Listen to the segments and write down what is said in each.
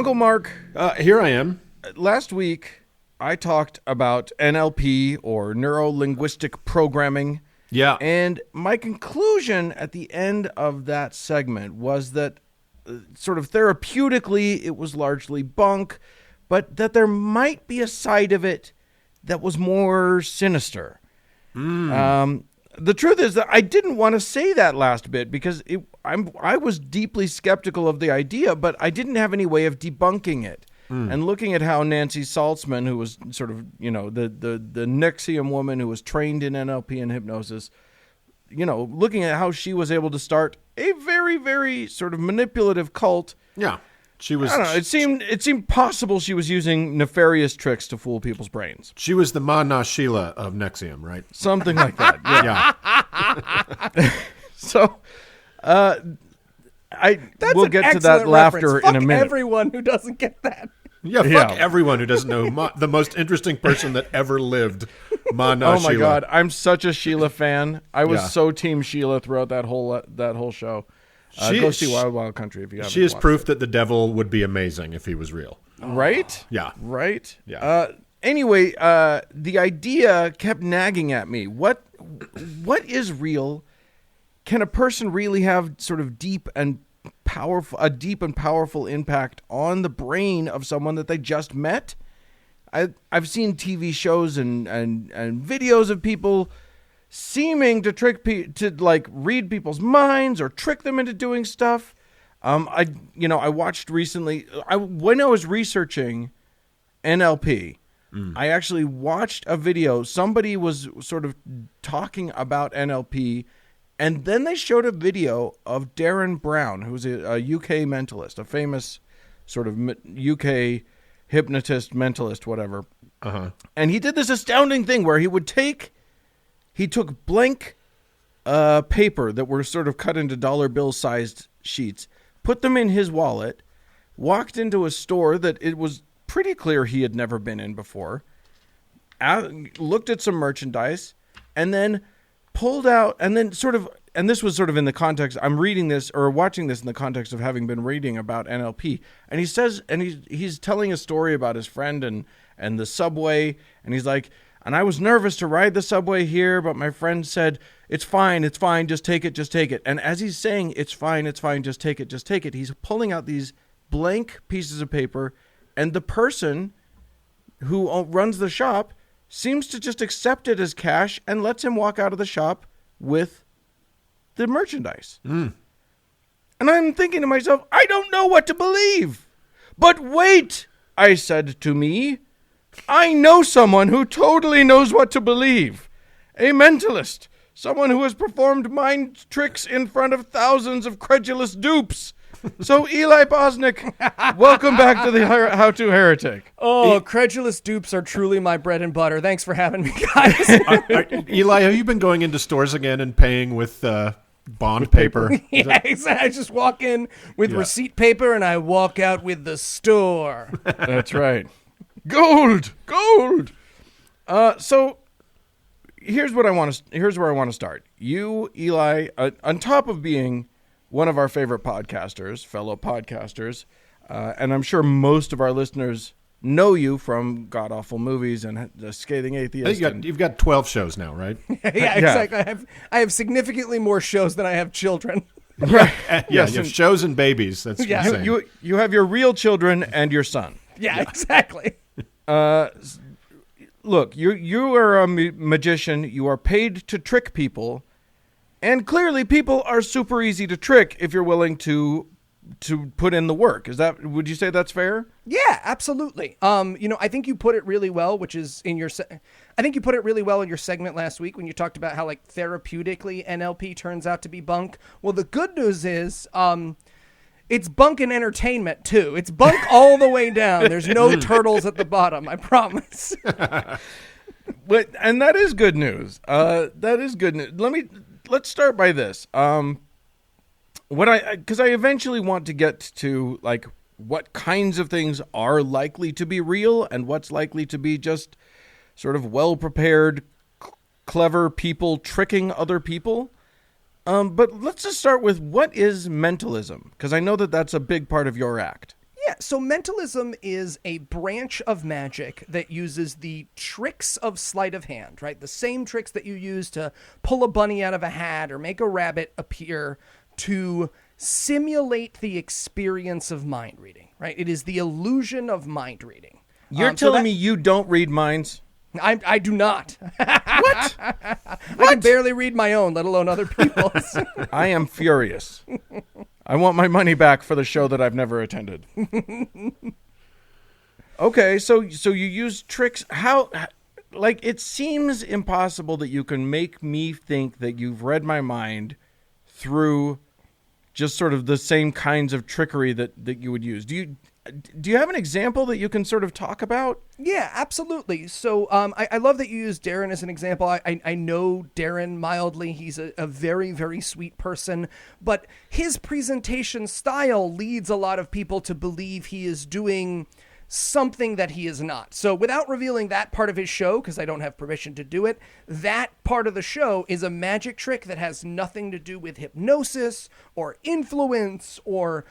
Uncle Mark. Here I am. Last week, I talked about NLP, or neuro-linguistic programming. Yeah. And my conclusion at the end of that segment was that sort of therapeutically, it was largely bunk, but that there might be a side of it that was more sinister. The truth is that I didn't want to say that last bit because I was deeply skeptical of the idea, but I didn't have any way of debunking it. And looking at how Nancy Saltzman, who was sort of, the NXIVM woman who was trained in NLP and hypnosis, looking at how she was able to start a very, very sort of manipulative cult. Yeah. She was. I don't know. It seemed possible she was using nefarious tricks to fool people's brains. She was the Ma Na Sheila of NXIVM, right? Something like that. Yeah. So, we'll get to that laughter in a minute. Everyone who doesn't get that. Yeah, fuck everyone who doesn't know the most interesting person that ever lived, Ma Na Sheila. Oh my God, I'm such a Sheila fan. I was so team Sheila throughout that whole show. Go see Wild Wild Country if you haven't. She is proof that the devil would be amazing if he was real. Right? Yeah. Right? Yeah. Anyway, the idea kept nagging at me. What is real? Can a person really have sort of deep and powerful impact on the brain of someone that they just met? I've seen TV shows and videos of people seeming to to read people's minds or trick them into doing stuff. I watched recently. When I was researching NLP, I actually watched a video. Somebody was sort of talking about NLP. And then they showed a video of Darren Brown, who's a UK mentalist, a famous sort of UK hypnotist, mentalist, whatever. Uh-huh. And he did this astounding thing where he took blank paper that were sort of cut into dollar bill sized sheets, put them in his wallet, walked into a store that it was pretty clear he had never been in before, looked at some merchandise, and then pulled out, and this was sort of in the context, I'm reading this or watching this in the context of having been reading about NLP. And he says, and he's telling a story about his friend and the subway. And he's like, and I was nervous to ride the subway here, but my friend said, it's fine, just take it. And as he's saying, it's fine, just take it, he's pulling out these blank pieces of paper, and the person who runs the shop seems to just accept it as cash and lets him walk out of the shop with the merchandise. And I'm thinking to myself, I don't know what to believe. But wait, I said to me, I know someone who totally knows what to believe. A mentalist. Someone who has performed mind tricks in front of thousands of credulous dupes. So, Eli Bosnick, welcome back to the How To Heretic. Oh, credulous dupes are truly my bread and butter. Thanks for having me, guys. Eli, have you been going into stores again and paying with bond paper? Yeah, exactly. I just walk in with receipt paper and I walk out with the store. That's right. Gold. So here's where I want to start. You, Eli, on top of being one of our favorite fellow podcasters, and I'm sure most of our listeners know you from God-awful movies and The Scathing Atheist. You've got 12 shows now, right? Yeah, exactly. I have significantly more shows than I have children. Right. You have shows and babies. That's insane. You have your real children and your son. Yeah, exactly. Look, you are a magician. You are paid to trick people. And clearly, people are super easy to trick if you're willing to put in the work. Would you say that's fair? Yeah, absolutely. I think you put it really well, which is I think you put it really well in your segment last week when you talked about how therapeutically NLP turns out to be bunk. Well, the good news is, it's bunk in entertainment too. It's bunk all the way down. There's no turtles at the bottom. I promise. And that is good news. That is good news. Let's start by this. Because I eventually want to get to what kinds of things are likely to be real and what's likely to be just sort of well-prepared, clever people tricking other people. But let's just start with, what is mentalism? Because I know that that's a big part of your act. Yeah, so mentalism is a branch of magic that uses the tricks of sleight of hand, right? The same tricks that you use to pull a bunny out of a hat or make a rabbit appear to simulate the experience of mind reading, right? It is the illusion of mind reading. You're telling me you don't read minds? I do not. What? I can barely read my own, let alone other people's. I am furious. I want my money back for the show that I've never attended. Okay, so you use tricks. How, like, it seems impossible that you can make me think that you've read my mind through just sort of the same kinds of trickery that you would use. Do you have an example that you can sort of talk about? Yeah, absolutely. So I love that you use Darren as an example. I know Darren mildly. He's a very, very sweet person. But his presentation style leads a lot of people to believe he is doing something that he is not. So without revealing that part of his show, because I don't have permission to do it, that part of the show is a magic trick that has nothing to do with hypnosis or influence or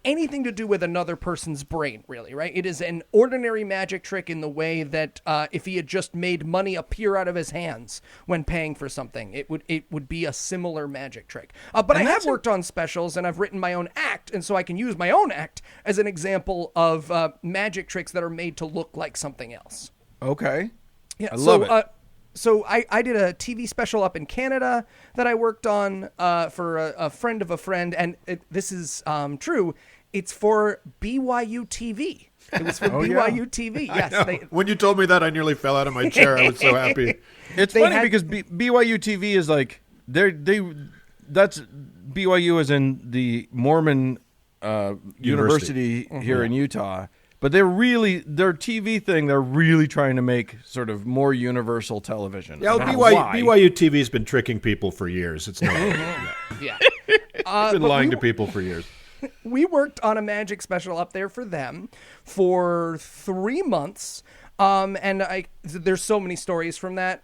anything to do with another person's brain, really, right? It is an ordinary magic trick in the way that if he had just made money appear out of his hands when paying for something, it would be a similar magic trick. But I have worked on specials and I've written my own act, and so I can use my own act as an example of magic tricks that are made to look like something else. Okay. Yeah, I love it. So I did a TV special up in Canada that I worked on for a friend of a friend, and this is true. It's for BYU TV. It was for BYU TV. Yes. When you told me that, I nearly fell out of my chair. I was so happy. It's funny because BYU TV is like that's BYU is in the Mormon university here in Utah. But their TV thing, they're really trying to make sort of more universal television. Yeah, BYU TV has been tricking people for years. It's not. Yeah. It's been lying to people for years. We worked on a magic special up there for them for 3 months. And there's so many stories from that,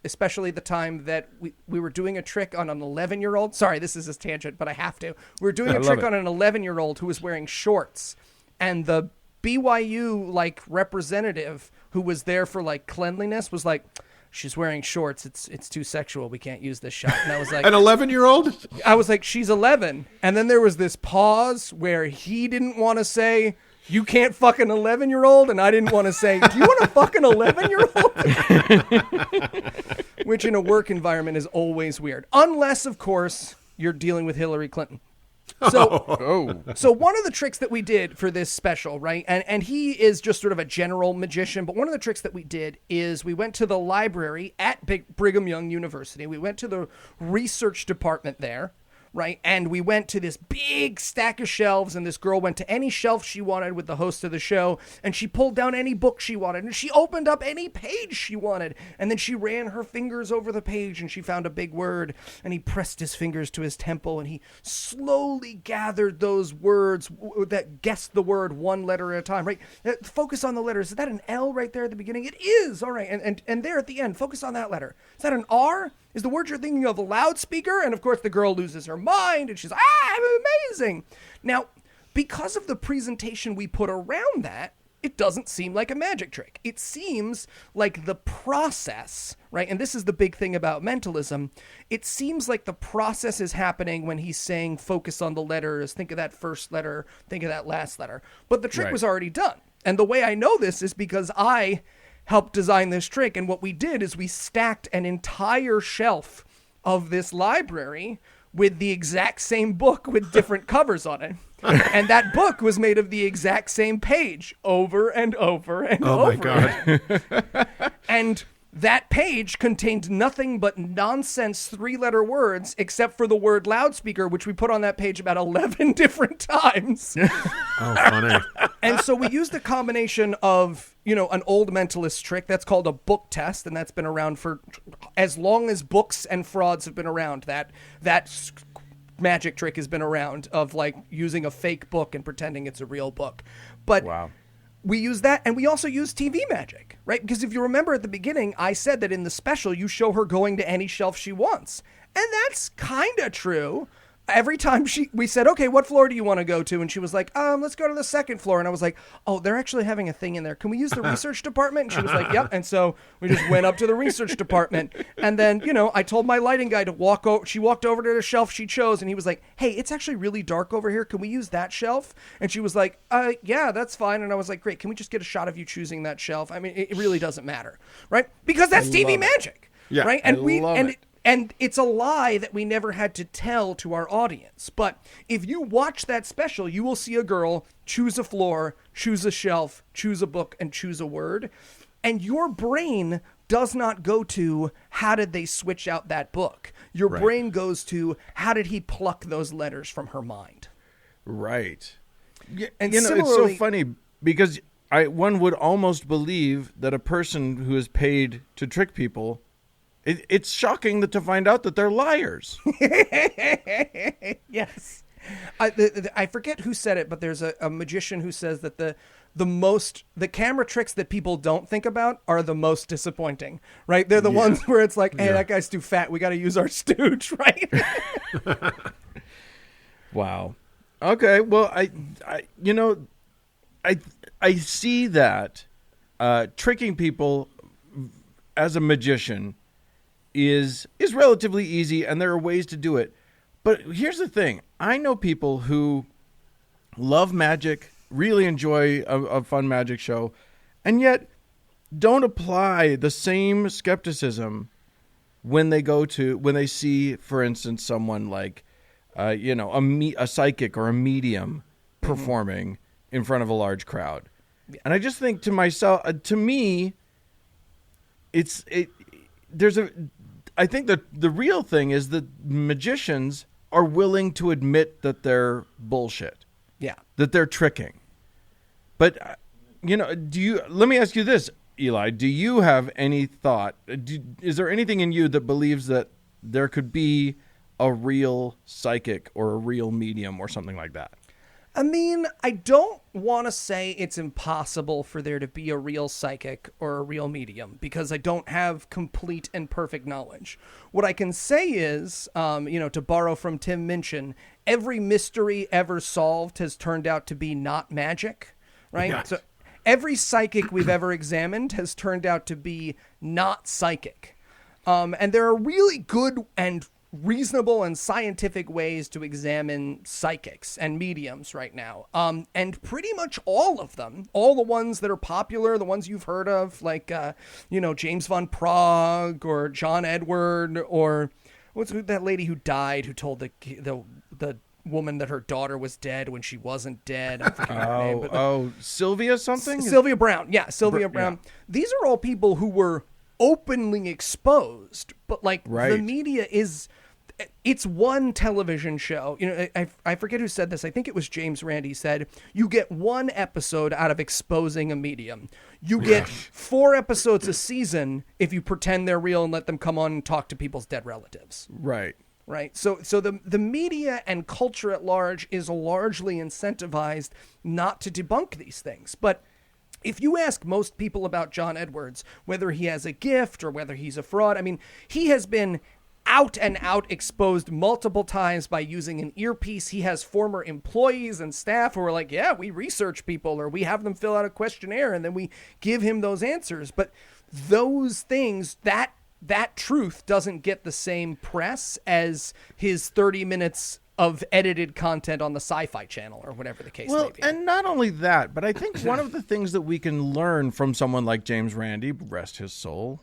especially the time that we were doing a trick on an 11-year-old. Sorry, this is a tangent, but I have to. We were doing a trick on an 11-year-old who was wearing shorts, and the BYU representative who was there for cleanliness was like, she's wearing shorts. It's too sexual. We can't use this shot. And I was like, an 11-year-old? I was like, she's 11. And then there was this pause where he didn't want to say, you can't fuck an 11-year-old. And I didn't want to say, do you want to fuck an 11-year-old? Which in a work environment is always weird. Unless, of course, you're dealing with Hillary Clinton. So one of the tricks that we did for this special, right, and he is just sort of a general magician, but one of the tricks that we did is we went to the library at Brigham Young University. We went to the research department there, right, and we went to this big stack of shelves, and this girl went to any shelf she wanted with the host of the show, and she pulled down any book she wanted, and she opened up any page she wanted, and then she ran her fingers over the page, and she found a big word, and he pressed his fingers to his temple, and he slowly gathered those words that guessed the word one letter at a time, right? Focus on the letters. Is that an L right there at the beginning? It is. All right. And there at the end, focus on that letter. Is that an R? Is the word you're thinking of a loudspeaker? And of course the girl loses her mind and she's I'm amazing. Now, because of the presentation we put around that, it doesn't seem like a magic trick. It seems like the process, right? And this is the big thing about mentalism. It seems like the process is happening when he's saying focus on the letters, think of that first letter, think of that last letter. But the trick was already done. And the way I know this is because I helped design this trick, and what we did is we stacked an entire shelf of this library with the exact same book with different covers on it. And that book was made of the exact same page over and over and over. Oh my God. And that page contained nothing but nonsense 3-letter words except for the word loudspeaker, which we put on that page about 11 different times. Oh, funny. And so we used a combination of, an old mentalist trick that's called a book test, and that's been around for as long as books and frauds have been around. That magic trick has been around of using a fake book and pretending it's a real book. But we use that, and we also use TV magic, right? Because if you remember at the beginning, I said that in the special, you show her going to any shelf she wants. And that's kind of true. every time we said, okay, what floor do you want to go to? And she was like, let's go to the second floor. And I was like, oh, they're actually having a thing in there. Can we use the research department? And she was like, yep. And so we just went up to the research department. And then, I told my lighting guy to walk over. She walked over to the shelf she chose. And he was like, hey, it's actually really dark over here. Can we use that shelf? And she was like, yeah, that's fine. And I was like, great. Can we just get a shot of you choosing that shelf? I mean, it really doesn't matter. Right? Because that's TV magic. Yeah, right. And it's a lie that we never had to tell to our audience. But if you watch that special, you will see a girl choose a floor, choose a shelf, choose a book, and choose a word. And your brain does not go to, how did they switch out that book? Your brain goes to, how did he pluck those letters from her mind? Right. Yeah, and it's so funny because one would almost believe that a person who is paid to trick people, it's shocking to find out that they're liars. Yes. I forget who said it, but there's a magician who says that the camera tricks that people don't think about are the most disappointing, right? They're the ones where it's like, hey, that guy's too fat. We got to use our stooge, right? Wow. Okay. Well, I see that tricking people as a magician is relatively easy, and there are ways to do it. But here's the thing. I know people who love magic, really enjoy a fun magic show, and yet don't apply the same skepticism when they see, for instance, someone like, a psychic or a medium performing in front of a large crowd. Yeah. And I just think to myself, to me, I think that the real thing is that magicians are willing to admit that they're bullshit. Yeah. That they're tricking. But, let me ask you this, Eli. Do you have any thought? Is there anything in you that believes that there could be a real psychic or a real medium or something like that? I mean, I don't want to say it's impossible for there to be a real psychic or a real medium because I don't have complete and perfect knowledge. What I can say is, to borrow from Tim Minchin, every mystery ever solved has turned out to be not magic, right? Yeah. So every psychic we've ever examined has turned out to be not psychic. And there are really good and reasonable and scientific ways to examine psychics and mediums right now. And pretty much all of them, all the ones that are popular, the ones you've heard of, like, James von Prague or John Edward, or what's that lady who died who told the woman that her daughter was dead when she wasn't dead. I'm forgetting her name. But Sylvia something? Sylvia Brown. Yeah, Sylvia Brown. Yeah. These are all people who were openly exposed, but the media it's one television show. I forget who said this. I think it was James Randi said, you get one episode out of exposing a medium. You get 4 episodes a season if you pretend they're real and let them come on and talk to people's dead relatives. Right. Right. So the media and culture at large is largely incentivized not to debunk these things. But if you ask most people about John Edwards, whether he has a gift or whether he's a fraud, I mean, he has been out and out exposed multiple times by using an earpiece. He has former employees and staff who are like, yeah, we research people, or we have them fill out a questionnaire and then we give him those answers. But those things, that truth doesn't get the same press as his 30 minutes of edited content on the Sci-Fi Channel or whatever the case may be. And not only that, but I think one of the things that we can learn from someone like James Randi, rest his soul,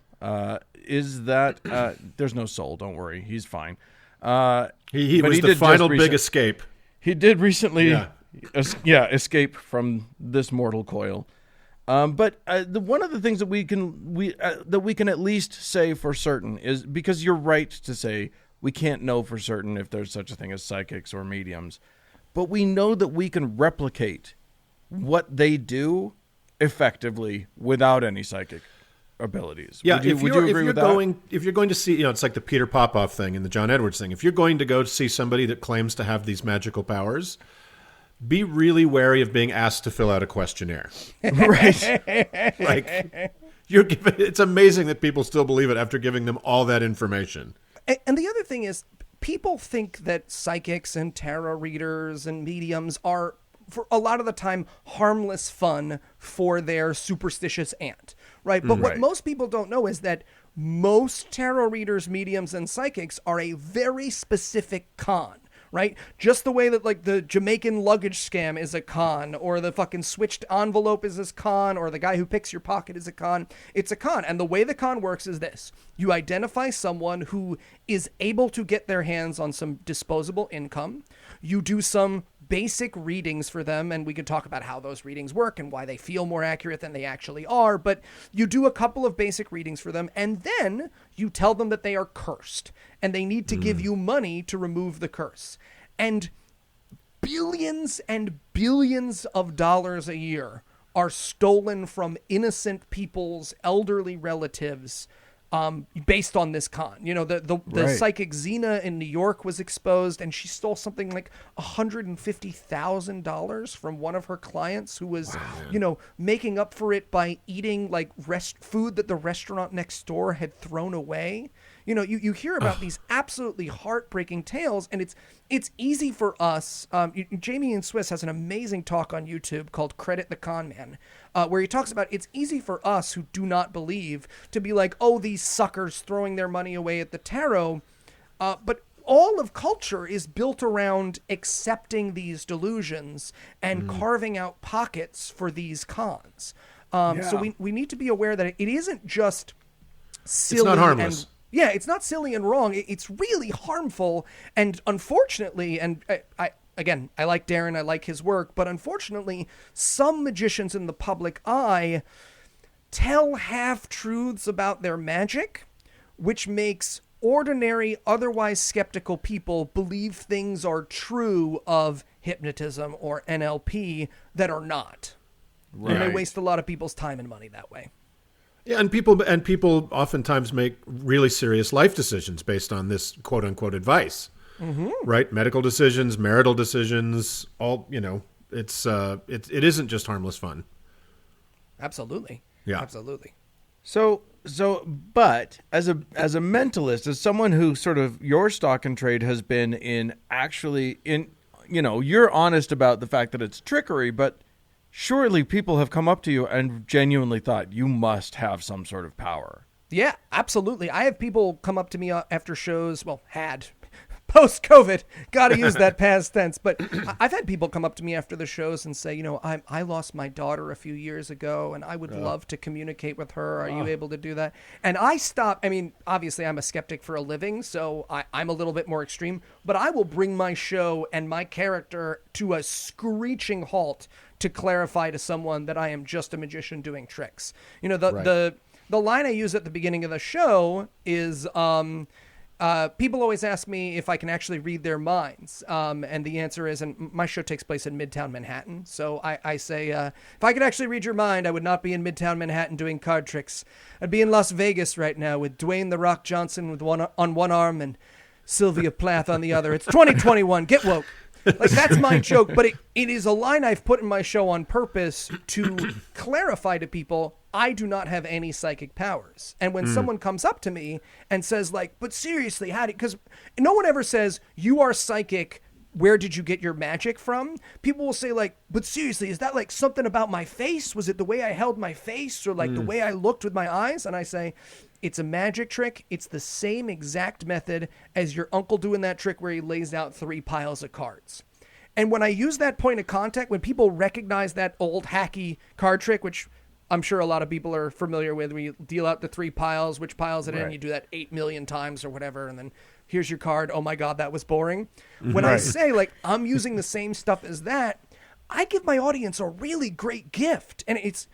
is that there's no soul. Don't worry, he's fine. He was the final big escape. He did recently, escape from this mortal coil. But one of the things that we can at least say for certain is, because you're right to say we can't know for certain if there's such a thing as psychics or mediums, but we know that we can replicate what they do effectively without any psychic abilities. Yeah, would you agree with that? If you're going to see, it's like the Peter Popoff thing and the John Edwards thing. If you're going to go to see somebody that claims to have these magical powers, be really wary of being asked to fill out a questionnaire. Right. Like, it's amazing that people still believe it after giving them all that information. And the other thing is, people think that psychics and tarot readers and mediums are, for a lot of the time, harmless fun for their superstitious aunt, right? But what most people don't know is that most tarot readers, mediums, and psychics are a very specific con, right? Just the way that, like, the Jamaican luggage scam is a con, or the fucking switched envelope is a con, or the guy who picks your pocket is a con. It's a con. And the way the con works is this. You identify someone who is able to get their hands on some disposable income. You do some basic readings for them, and we could talk about how those readings work and why they feel more accurate than they actually are, but you do a couple of basic readings for them, and then you tell them that they are cursed, and they need to give you money to remove the curse. And billions and billions of dollars a year are stolen from innocent people's elderly relatives based on this con. You know, the psychic Xena in New York was exposed, and she stole something like $150,000 from one of her clients who was, you know, making up for it by eating like food that the restaurant next door had thrown away. You know, you hear about these absolutely heartbreaking tales, and it's easy for us. Jamie and Swiss has an amazing talk on YouTube called Credit the Con Man, where he talks about it's easy for us who do not believe to be like, oh, these suckers throwing their money away at the tarot. But all of culture is built around accepting these delusions and carving out pockets for these cons. So we need to be aware that it isn't just silly. It's not harmless. Yeah, it's not silly and wrong. It's really harmful. And unfortunately, and I like Darren, I like his work, but unfortunately, some magicians in the public eye tell half-truths about their magic, which makes ordinary, otherwise skeptical people believe things are true of hypnotism or NLP that are not. Right. And they waste a lot of people's time and money that way. Yeah, and people oftentimes make really serious life decisions based on this quote unquote advice, right? Medical decisions, marital decisions, all, you know, it isn't just harmless fun. Absolutely. Yeah, absolutely. So, but as a mentalist, as someone who sort of your stock and trade has been in, you know, you're honest about the fact that it's trickery, but surely people have come up to you and genuinely thought you must have some sort of power. Yeah, absolutely. I have people come up to me after shows, had post-COVID, got to use that past tense. But I've had people come up to me after the shows and say, you know, I lost my daughter a few years ago, and I would love to communicate with her. Are you able to do that? And I stopped. I mean, obviously, I'm a skeptic for a living, so I'm a little bit more extreme. But I will bring my show and my character to a screeching halt to clarify to someone that I am just a magician doing tricks. You know, the line I use at the beginning of the show is people always ask me if I can actually read their minds. And the answer is, and my show takes place in Midtown Manhattan. So I say, if I could actually read your mind, I would not be in Midtown Manhattan doing card tricks. I'd be in Las Vegas right now with Dwayne "The Rock" Johnson on one arm and Sylvia Plath on the other. It's 2021. Get woke. Like, that's my joke, but it is a line I've put in my show on purpose to clarify to people I do not have any psychic powers. And when someone comes up to me and says, like, but seriously, because no one ever says, you are psychic, where did you get your magic from? People will say, like, but seriously, is that like something about my face? Was it the way I held my face, or like the way I looked with my eyes? And I say, it's a magic trick. It's the same exact method as your uncle doing that trick where he lays out 3 piles of cards. And when I use that point of contact, when people recognize that old hacky card trick, which I'm sure a lot of people are familiar with, where you deal out the 3 piles, which piles it in, you do that 8 million times or whatever, and then here's your card. Oh my God, that was boring. When I say, like, I'm using the same stuff as that, I give my audience a really great gift. And it's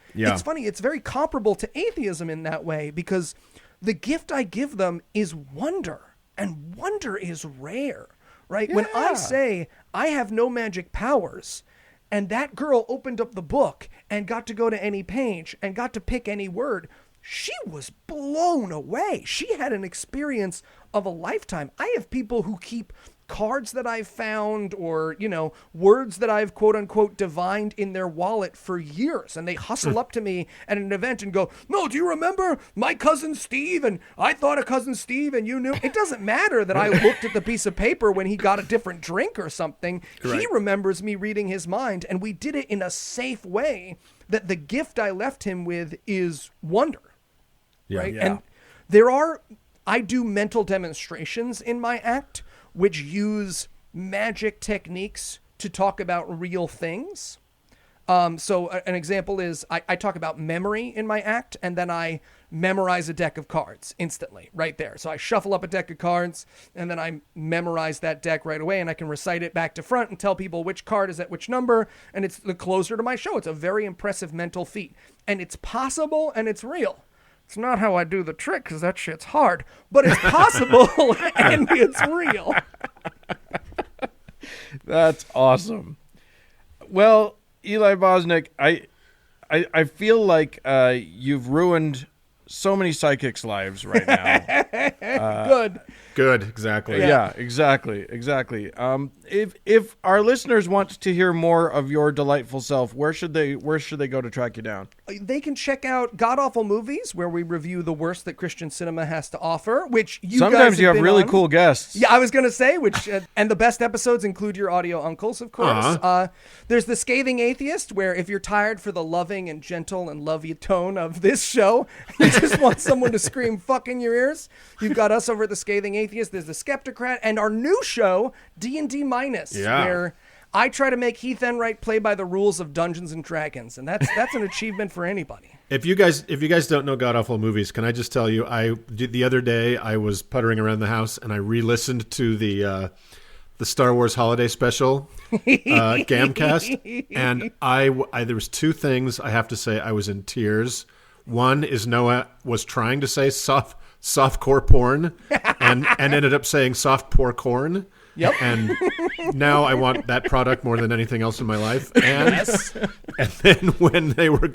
funny. It's very comparable to atheism in that way, because the gift I give them is wonder, and wonder is rare, right? Yeah. When I say I have no magic powers, and that girl opened up the book and got to go to any page and got to pick any word, she was blown away. She had an experience of a lifetime. I have people who keep cards that I've found or, words that I've quote unquote divined in their wallet for years. And they hustle up to me at an event and go, no, do you remember my cousin Steve? And I thought of cousin Steve and you knew. It doesn't matter that I looked at the piece of paper when he got a different drink or something. Right. He remembers me reading his mind, and we did it in a safe way that the gift I left him with is wonder. Yeah. Right. Yeah. And I do mental demonstrations in my act, which use magic techniques to talk about real things. So an example is I talk about memory in my act, and then I memorize a deck of cards instantly right there. So I shuffle up a deck of cards, and then I memorize that deck right away, and I can recite it back to front and tell people which card is at which number, and it's the closer to my show. It's a very impressive mental feat, and it's possible, and it's real. It's not how I do the trick, because that shit's hard, but it's possible and it's real. That's awesome. Well, Eli Bosnick, I feel like you've ruined so many psychics' lives right now. Good, exactly. Yeah, exactly. If our listeners want to hear more of your delightful self, where should they go to track you down? They can check out God Awful Movies, where we review the worst that Christian cinema has to offer, which sometimes you have really cool guests. Yeah, I was going to say, which and the best episodes include your audio uncles, of course. Uh-huh. There's The Scathing Atheist, where if you're tired for the loving and gentle and lovey tone of this show, you just want someone to scream fuck in your ears, you've got us over at The Scathing Atheist. There's The Skeptocrat, and our new show, D&D Minus, where I try to make Heath Enright play by the rules of Dungeons and Dragons, and that's an achievement for anybody. If you guys don't know God Awful Movies, can I just tell you, the other day I was puttering around the house and I re-listened to the Star Wars Holiday Special Gamcast, and I there was two things I have to say I was in tears. One is Noah was trying to say softcore porn and ended up saying soft poor corn. Yep. And now I want that product more than anything else in my life. And, and then when they were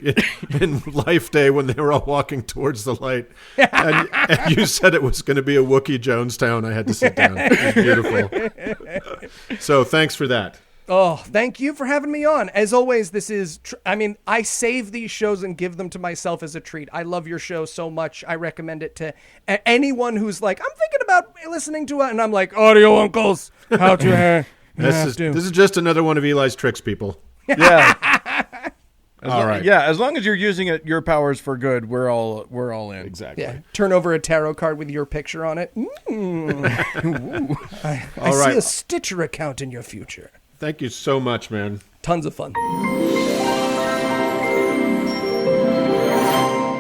in Life Day, when they were all walking towards the light, and you said it was going to be a Wookiee Jonestown, I had to sit down. It was beautiful. So thanks for that. Oh, thank you for having me on. As always, this is, I save these shows and give them to myself as a treat. I love your show so much. I recommend it to anyone who's like, I'm thinking about listening to it. And I'm like, audio uncles, how to This is just another one of Eli's tricks, people. Yeah. All right. Yeah, as long as you're using your powers for good, we're all in. Exactly. Yeah. Turn over a tarot card with your picture on it. I see a Stitcher account in your future. Thank you so much, man. Tons of fun.